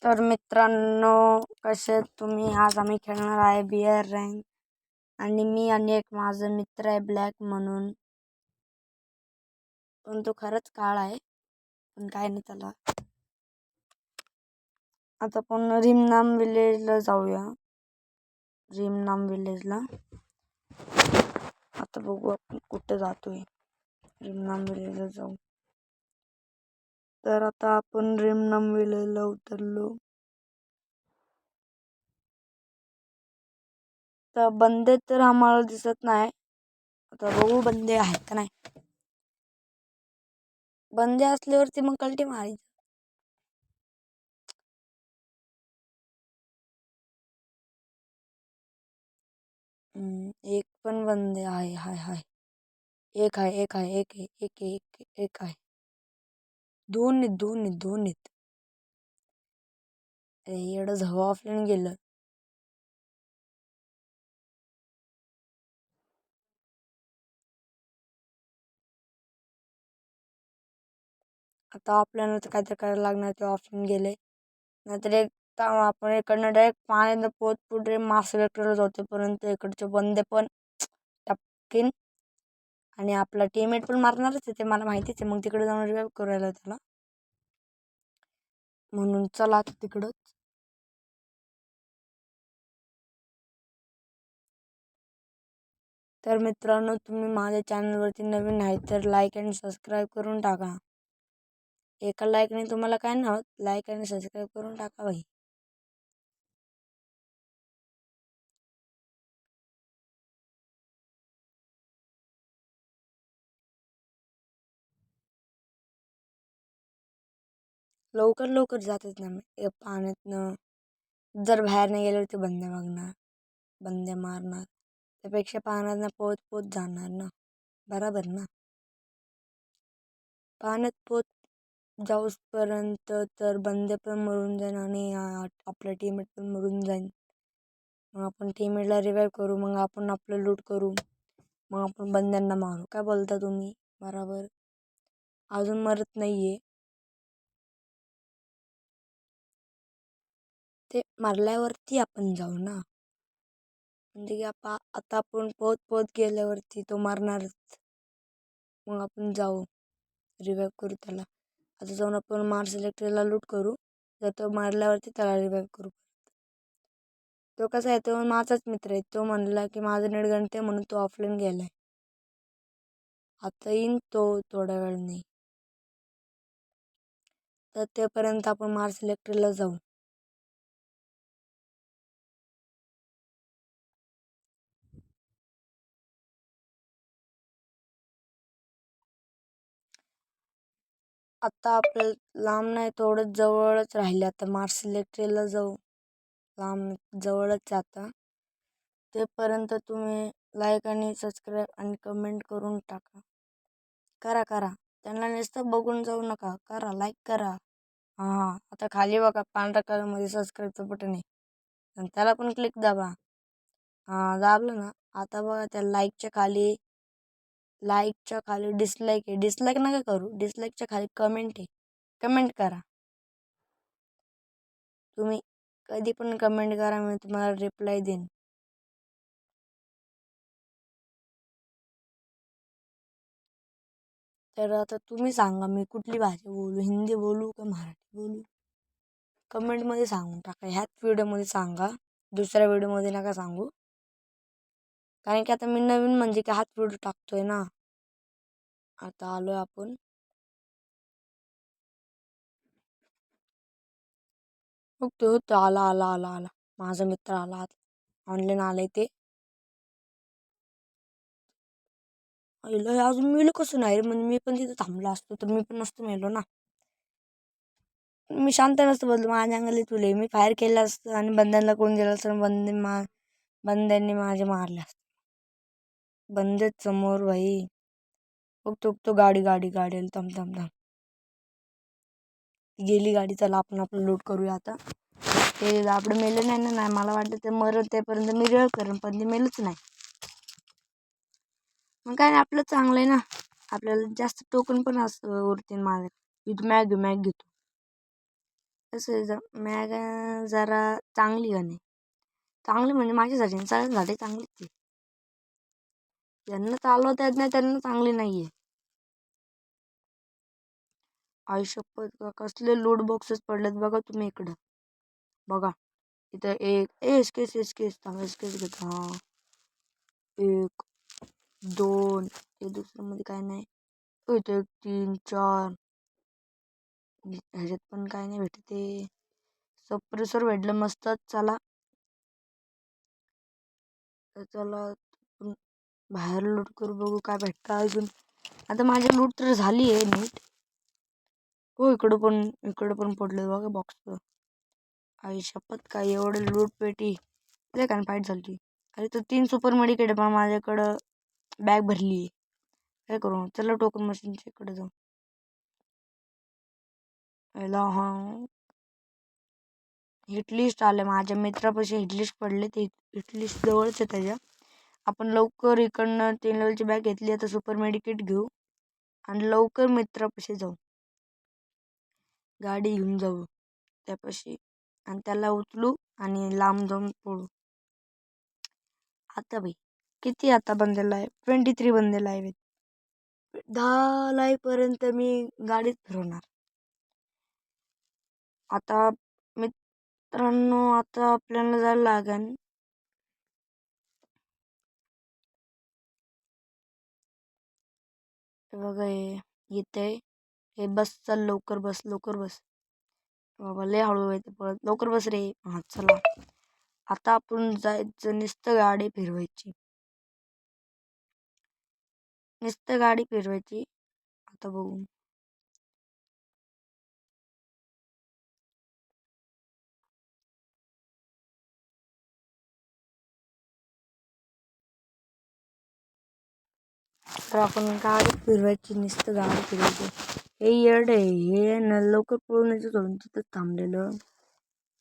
तर मित्रांनो, कसे तुम्ही? आज आम्ही खेळणार आहे बिअर रँक आणि मी आणि एक माझा मित्र आहे ब्लॅक म्हणून, पण तो खरंच काळ आहे, पण काय नाही त्याला. आता आपण रिमनाम विलेजला जाऊया. रिमनाम विलेजला आता बघू आपण कुठे जातोय. रिमनाम विलेजला जाऊ. तर आता आपण रिमनाम विलेजला उतरलो. तर बंदे तर आम्हाला दिसत नाही. आता बघू बंदे आहेत का नाही. बंदे असल्यावरती मग कल्टी मारायची. एक पण बंदे आहे. हाय हाय एक आहे एक आहे एक आहे एक आहे एक आहे. दोन आहेत. अरे एवढं झव ऑफलाईन गेलं. आता आपल्याला तर काहीतरी करायला लागणार. ते ऑफलाईन गेले नाहीतर आपण इकडनं डायरेक्ट पाण्यात पोत पुढे मास वेक्टरला जातो. परंतु इकडचे बंदे पण टपकिन आणि आपला टीममेट पण मारणारच आहे, ते मला माहितीच आहे. मग तिकडे जाऊन रिवाइव करायला त्याला, म्हणून चला तिकडंच. तर मित्रांनो, तुम्ही माझ्या चॅनलवरती नवीन आहे तर लाईक आणि सबस्क्राईब करून टाका. एका लाईकने तुम्हाला काय नाही होत, लाईक आणि सबस्क्राईब करून टाका भाई. लवकर लवकर जातच ना मी पाण्यातनं. जर बाहेर नाही गेल्यावर ते बंदे मागणार, बंदे मारणार. त्यापेक्षा पाण्यातनं पोत पोत जाणार ना, बरोबर ना. पाण्यात पोत जाऊसपर्यंत तर बंदे पण मरून जाईन आणि आपला टीममेट पण मरून जाईन. मग आपण टीममेटला रिवाइव करू, मग आपण आपलं लूट करू, मग आपण बंद्यांना मारू. काय बोलता तुम्ही? बरोबर. अजून मरत नाहीये ते, मारल्यावरती आपण जाऊ ना. म्हणजे की आता आपण पोत पोत गेल्यावरती तो मारणारच. मग आपण जाऊ रिवाइव करू त्याला. आता जाऊन आपण मार्स इलेक्ट्रिकला लूट करू. जर तो मारल्यावरती त्याला रिवाइव करू. तो कसा आहे, तो माझाच मित्र आहे. तो म्हणला की माझं नेट गणते म्हणून तो ऑफलाईन गेलाय. आता येईन तो थोड्या वेळाने. तर तेपर्यंत आपण मार्स इलेक्ट्रिकला जाऊ. आता आपलं लांब नाही, थोडं जवळच राहिले. आता मार्स इलेक्ट्रिकला जाऊ. लांब जवळच आता. तेपर्यंत तुम्ही लाईक आणि सबस्क्राईब आणि कमेंट करून टाका. करा. त्यांना नुसतं बघून जाऊ नका, करा, लाईक करा. हां, आता खाली बघा पांढऱ्या कलरमध्ये सबस्क्राईबचं बटन आहे, आणि त्याला पण क्लिक दाबा. हां, दाबलं ना. आता बघा त्या लाईकच्या खाली डिसलाईक आहे. डिसलाईक नका करू. डिसलाईकच्या खाली कमेंट आहे, कमेंट करा. तुम्ही कधी पण कमेंट करा, मी तुम्हाला रिप्लाय देईन. तर आता तुम्ही सांगा, मी कुठली भाषा बोलू? हिंदी बोलू का मराठी बोलू? कमेंटमध्ये सांगून टाका. ह्याच व्हिडिओमध्ये सांगा, दुसऱ्या व्हिडिओमध्ये नका सांगू. कारण की आता मी नवीन म्हणजे की हाच व्हिडिओ टाकतोय ना. आता आलोय आपण. होतो आला. माझा मित्र आला, ऑनलाईन आलाय ते. अजून मेलो कसं नाही रे? म्हणजे मी पण तिथे थांबलो असतो तर मी पण नसतो मेलो ना. मी शांत नसतो बोलतो, माझ्या अंगाला तुले मी फायर केलं असतं आणि बंद्यांना कोण दिलं असतं. बंद्यांनी माझे मारले असते. बंदेच समोर भाई. बघतो गाडी आली. थांब. गेली गाडी. चला आपण आपलं लूट करूया आता. ते आपलं मेलं नाही. मला वाटतं ते मरत त्यापर्यंत मी रिवाइव करेन, पण ते मेलच नाही. मग काय नाही, आपलं चांगलं आहे ना. आपल्याला जास्त टोकन पण असतं वरती माझ्या. इथं मॅग घेतो. कसं आहे मॅग जरा चांगली गाणी चांगली म्हणजे माझ्यासाठी सगळ्यांसाठी चांगलीच आहे. ज्यांना चालवता येत नाही त्यांना चांगली नाही आहे. आयुष्यपत कसले लूट बॉक्सेस पडलेत बघा तुम्ही इकडं. बघा इथं एक एसकेस एसकेस चांगला एसकेस घेतो. हा 1 2 हे दुसरं मध्ये काय नाही. इथं 1 3 4 ह्याच्यात पण काय नाही भेटते. सप्रेसर भेटलं मस्त. चला तर चला बाहेर लूट करू बघू काय भेटतं अजून. आता माझी लूट तर झाली आहे नीट. हो इकडं पण पडलं बघा बॉक्स. आई शपथ काय एवढे लूट पेटी लय काय फाईट झाली. अरे तर 3 सुपर मेडिकेट पण माझ्याकडं बॅग भरली आहे. काय करू. चला टोकन मशीनच्या इकडे जाऊ. याला हा हिटलिस्ट आले माझ्या मित्रापाशी. हिटलिस्ट पडले ते हिटलिस्ट जवळच आहे त्याच्या. आपण लवकर इकडनं 3 लेवलची बॅग घेतली. आता सुपर मेडिकेट घेऊ आणि लवकर मित्रापाशी जाऊ. गाडी घेऊन जाऊ त्यापाशी आणि त्याला उचलू आणि लांब जाऊन पळू. आता भाई किती आता बंदे लाईव्ह 23 बंदे लाईव्ह आहेत. 10 लाईव्ह पर्यंत मी गाडीत फिरवणार. आता मित्रांनो आता आपल्याला जायला लागेल. बघा येते हे बस. चल लवकर बस लवकर बस. बाबा लय हळू येते पळत. लवकर बस रे. हा चला आता आपण जायचं नुसतं गाडी फिरवायची. नुसतं गाडी फिरवायची. आता बघू तर आपण गाडी फिरवायची. नुसतं गाडी फिरवायची. हे येड आहे हे न लवकर पळून यायचं सोडून तिथंच थांबलेलं.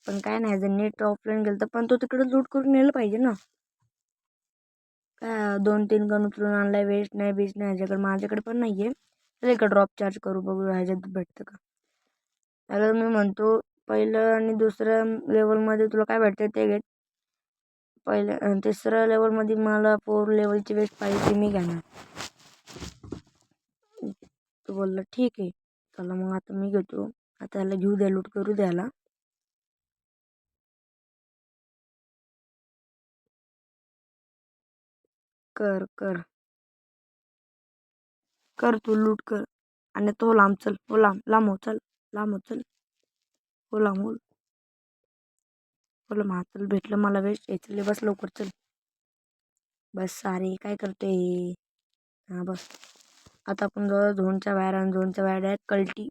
पण काय नाही जर नेट ऑफलाईन गेलं तर पण तो तिकडे लूट करून नेलं पाहिजे ना. काय 2-3 गण उचलून आणलाय. वेस्ट नाही बीच नाही ह्याच्याकडे. माझ्याकडे पण नाहीये. चल इकडे ड्रॉप चार्ज करू बघू ह्याच्यात भेटतं का. त्याला मी म्हणतो पहिलं आणि दुसऱ्या लेवलमध्ये तुला काय भेटतं ते घे. पहिल्या तिसऱ्या लेवलमध्ये मला 4 लेवलची वेस्ट पाहिजे ती मी घेणार. तो बोलला ठीक आहे. चला मग आता मी घेतो. आता त्याला घेऊ द्या लूट करू द्याला. कर कर कर तू लूट कर आणि तो लांब चल. हो लांब लांब हो चल. लांब हो चल. हो लांब हो. बोला मा चल भेटलं मला वेस्ट चल बस लवकर चल. बस सारे काय करते. हा बस आता आपण जाऊ झोनच्या बाहेर आणि झोनच्या बाहेर आहे कल्टी.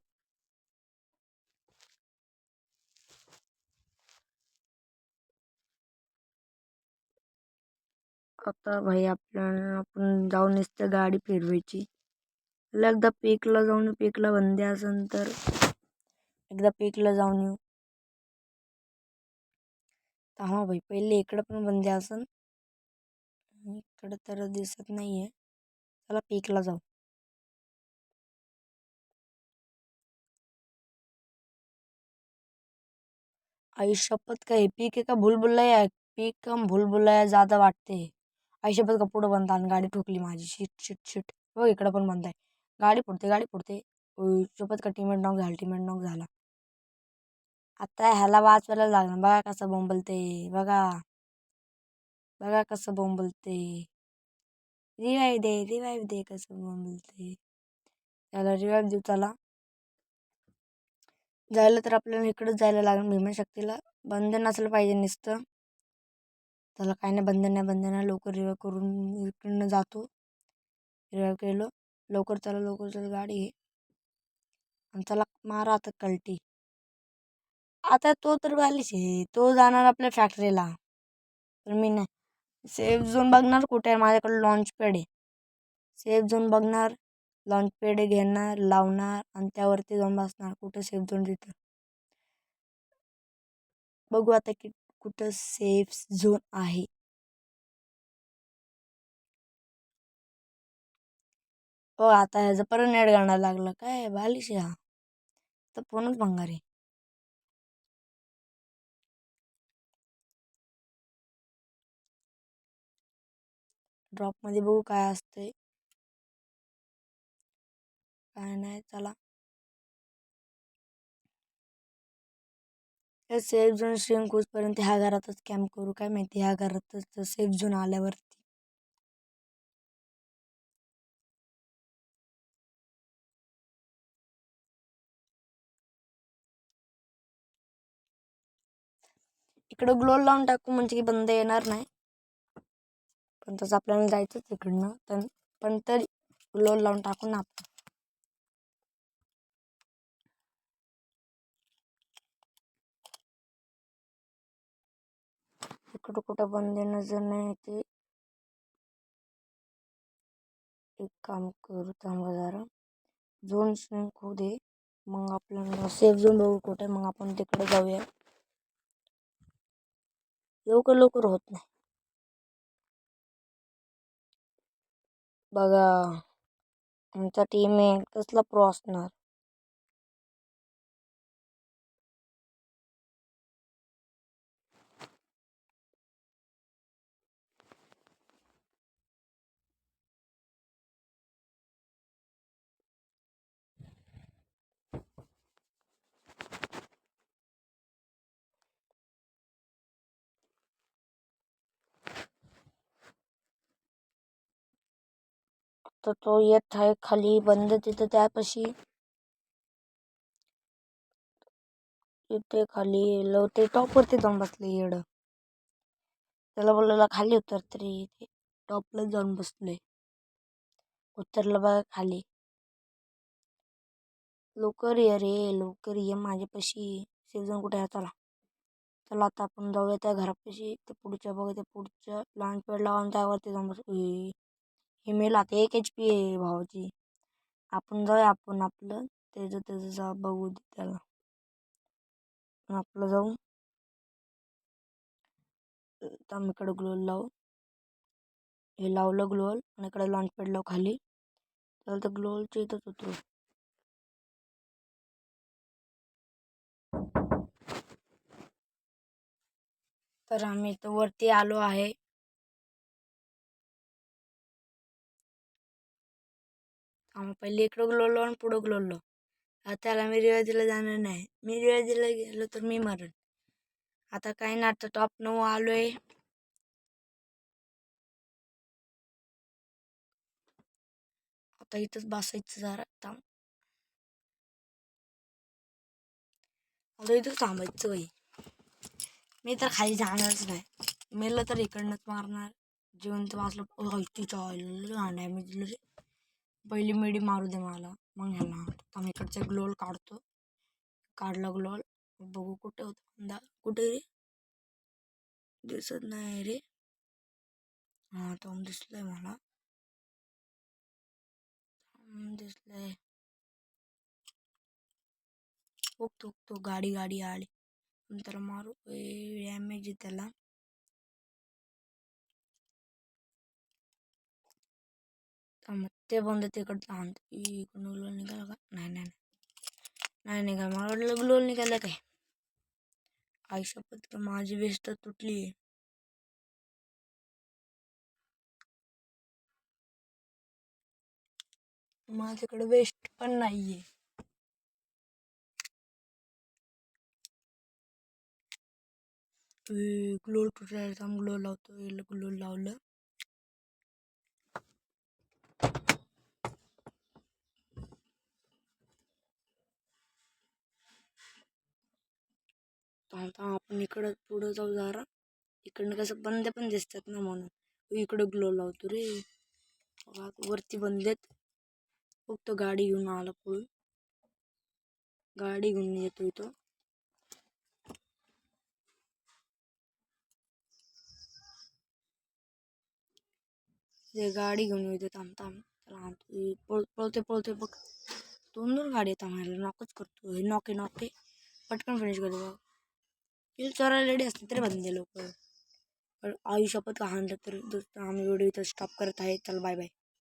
आता भाई आपण जाऊन नुसतं गाडी फिरवायची. एकदा पीकला जाऊन पीकला बंदे असेल तर एकदा पीकला जाऊन येऊ. हा भाई पहिले इकडं पण बंदे असेल. इकडं तर दिसत नाहीये. चला पीकला जाऊ. आई शपथ का हे पीक आहे का भूलभुलैया आहे. पीक कम भूलभुलैया ज्यादा वाटते. आई शपथ का पुढं बंद आणि गाडी ठोकली माझी. Shit shit shit. बघ इकडं पण बंद आहे. गाडी पुढते गाडी पुढते. शपथ का टीमेट नॉक झाला. आता ह्याला वाचवायला लागणार. बघा कसं बोंबलते. बघा बघा कसं बोंबलते. रिवाईव्ह दे कसं बोंबलते. त्याला रिवाईव्ह देऊ. चला जायला तर आपल्याला इकडंच जायला लागेल भीमाशक्तीला. बंधन असलं पाहिजे नुसतं. त्याला काय नाही बंधन नाही लवकर रिवाईव्ह करून इकडनं जातो. रिवाईव्ह केलं. लवकर चला गाडी घे आणि चला मारा आता कल्टी. आता तो तर बालिश आहे. तो जाणार आपल्या फॅक्टरीला. तर मी नाही. सेफ झोन बघणार कुठे आहे. माझ्याकडे लॉन्च पॅड आहे. सेफ झोन बघणार लॉन्च पॅड घेणार लावणार आणि त्यावरती जाऊन बसणार. कुठं सेफ झोन तिथं बघू आता की कुठं सेफ झोन आहे. हो आता ह्याचं परत नेट गाणं लागलं. काय बालिश हा तर फोनच भंगार आहे. ड्रॉपमध्ये बघू काय असतंय काय नाही. चला सेफ झोन श्रिंक होईपर्यंत ह्या घरातच कॅम्प करू. काय माहिती ह्या घरातच सेफ झोन आल्यावरती. इकडं ग्लो लावून टाकू म्हणजे की बंद येणार नाही. पण तसं आपल्याला जायचंच इकडनं. पण तरी ग्लो लावून टाकू ना आपण. इकडं कुठं बंद नजर नाही येते. एक काम करू थांबा जरा. झोन श्रिंक होऊ दे. मग आपल्याला सेफ झोन बघू कुठे. मग आपण तिकडे जाऊया. लवकर होत नाही बघा. आमचा टीम आहे कसला प्रो असणार. तर तो येत आहे खाली बंद तिथं त्यापाशी. तिथे खाली ते टॉप वरती जाऊन बसले येड. त्याला बोललेला खाली उतर तरी ते टॉपला जाऊन बसले. उतरलं बघा खाली. लवकर ये रे लवकर ये माझ्यापाशी. सेफ झोन कुठे आहे. चला आता आपण जाऊया त्या घरापाशी. ते पुढच्या बघा त्या पुढच्या लॉन्च पॅड लावून त्यावरती जाऊन बस. हे मेल आता 1 HP आहे भावाची. आपण जाऊया आपलं त्याचं जा बघू दे त्याला. आपलं जाऊ इकडं ग्लोल लावू. हे लावलं ग्लोल आणि इकडे लॉन्च पॅड लावू खाली. त्याला तर ग्लोलच्या इथंच उतरू. तर आम्ही इथं वरती आलो आहे. आम्ही पहिले इकडं ग्लोल आणि पुढं ग्लोल लावू. आता त्याला मी रिवाजीला जाणार नाही. मी रिवाजीला गेलो तर मी मरण. आता काही ना आता टॉप 9 आलोय. आता इथंच बसायचं जरा. आता इथंच थांबायचं बाई. मी तर खाली जाणारच नाही. मेलं तर इकडनंच मारणार. जिवंत वाचलं डॅमेज दिलं रे. पहिली मिडी मारू दे मला. मग ह्याला आम्ही इकडचा ग्लोल काढतो. काढला ग्लोल. बघू कुठे होता. कुठे रे दिसत नाही रे. हा तो दिसलाय मला. दिसलंय. तो गाडी आली. त्याला मारू. डॅमेज आहे त्याला. ते बंद तिकडचं हात. इकडून ग्लोल निघाला का. नाही निघाला. मला वाटलं ग्लोल निघाला काय. आई शपथ माझी वेस्ट तुटली. माझ्याकडे वेस्ट पण नाहीये. ग्लोल तुटायला ग्लोल लावतो. ग्लोल लावलं. आता आपण इकडं पुढं जाऊ जरा. इकडनं कसं बंद पण दिसतात ना म्हणून इकडं ग्लो लावतो रे. वरती बंदेत. फक्त गाडी घेऊन आला पळून. गाडी घेऊन येतो इथं. ते गाडी घेऊन येतो. थांब पळते बघ. 2 गाडी येतात मला. नॉकच करतो. नॉके पटकन फिनिश करतो. किल चोरायला रेडी असते तरी बंदे लोक. आयुष्यापत का हाणलं तर आम्ही व्हिडिओ इथं स्टॉप करत आहे. चल बाय बाय.